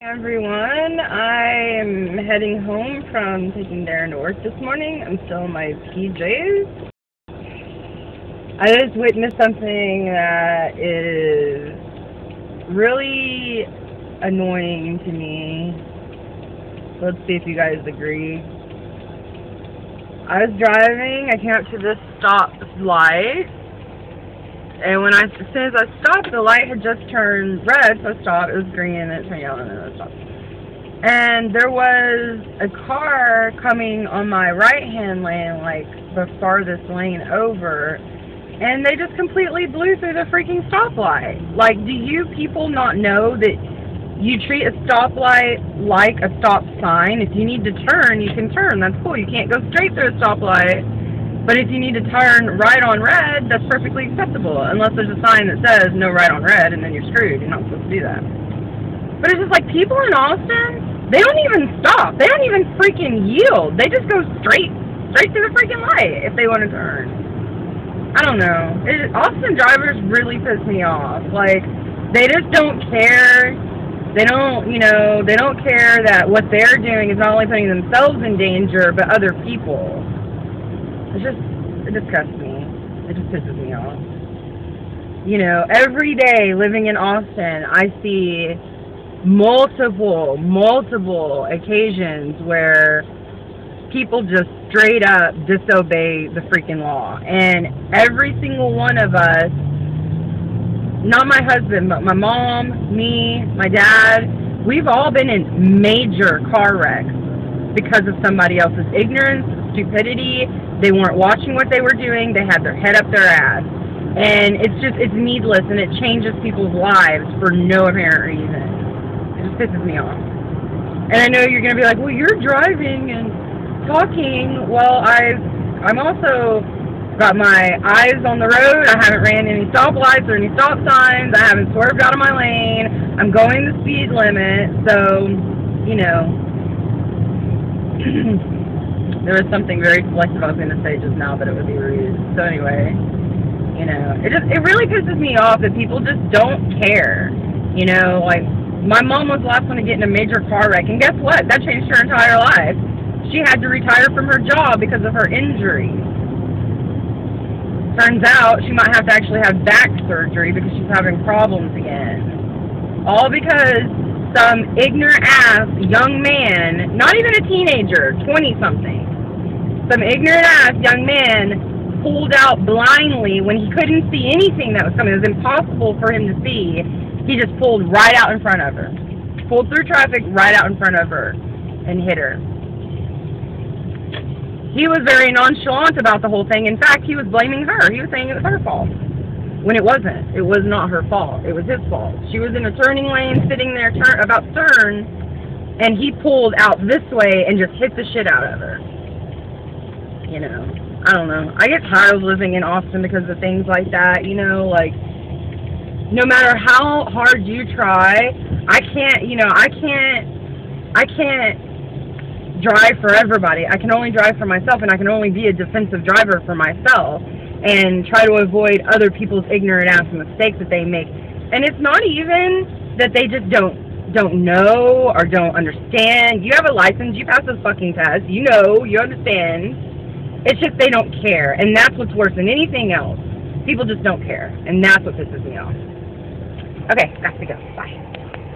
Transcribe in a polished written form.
Everyone, I am heading home from taking Darren to work this morning. I'm still in my PJs. I just witnessed something that is really annoying to me. Let's see if you guys agree. I was driving, I came up to this stop light, and as soon as I stopped, the light had just turned red, so I stopped. It was green, and it turned yellow, and then I stopped. And there was a car coming on my right-hand lane, like the farthest lane over, and they just completely blew through the freaking stoplight. Like, do you people not know that you treat a stoplight like a stop sign? If you need to turn, you can turn. That's cool. You can't go straight through a stoplight. But if you need to turn right on red, that's perfectly acceptable, unless there's a sign that says no right on red, and then you're screwed. You're not supposed to do that. But it's just like people in Austin, they don't even stop. They don't even freaking yield. They just go straight through the freaking light if they want to turn. I don't know. Austin drivers really piss me off. Like, they just don't care. They don't, they don't care that what they're doing is not only putting themselves in danger, but other people. It disgusts me. It just pisses me off. Every day living in Austin, I see multiple occasions where people just straight up disobey the freaking law. And every single one of us, not my husband, but my mom, me, my dad, we've all been in major car wrecks because of somebody else's ignorance, stupidity. They weren't watching what they were doing. They had their head up their ass. And it's needless, and it changes people's lives for no apparent reason. It just pisses me off. And I know you're going to be like, well, you're driving and talking. Well, I'm also got my eyes on the road. I haven't ran any stoplights or any stop signs. I haven't swerved out of my lane. I'm going the speed limit. So, there was something very selective I was going to say just now, but it would be rude. So anyway, it really pisses me off that people just don't care. Like, my mom was the last one to get in a major car wreck, and guess what? That changed her entire life. She had to retire from her job because of her injury. Turns out she might have to actually have back surgery because she's having problems again. All because some ignorant-ass young man, not even a teenager, 20-something, some ignorant-ass young man pulled out blindly when he couldn't see anything that was coming. It was impossible for him to see. He just pulled right out in front of her. Pulled through traffic right out in front of her and hit her. He was very nonchalant about the whole thing. In fact, he was blaming her. He was saying it was her fault. When it wasn't. It was not her fault. It was his fault. She was in a turning lane, sitting there about to turn, and he pulled out this way and just hit the shit out of her. I don't know. I get tired of living in Austin because of things like that, like, no matter how hard you try, I can't drive for everybody. I can only drive for myself, and I can only be a defensive driver for myself and try to avoid other people's ignorant-ass mistakes that they make. And it's not even that they just don't know or don't understand. You have a license. You pass this fucking test. You know. You understand. It's just they don't care, and that's what's worse than anything else. People just don't care, and that's what pisses me off. Okay, got to go. Bye.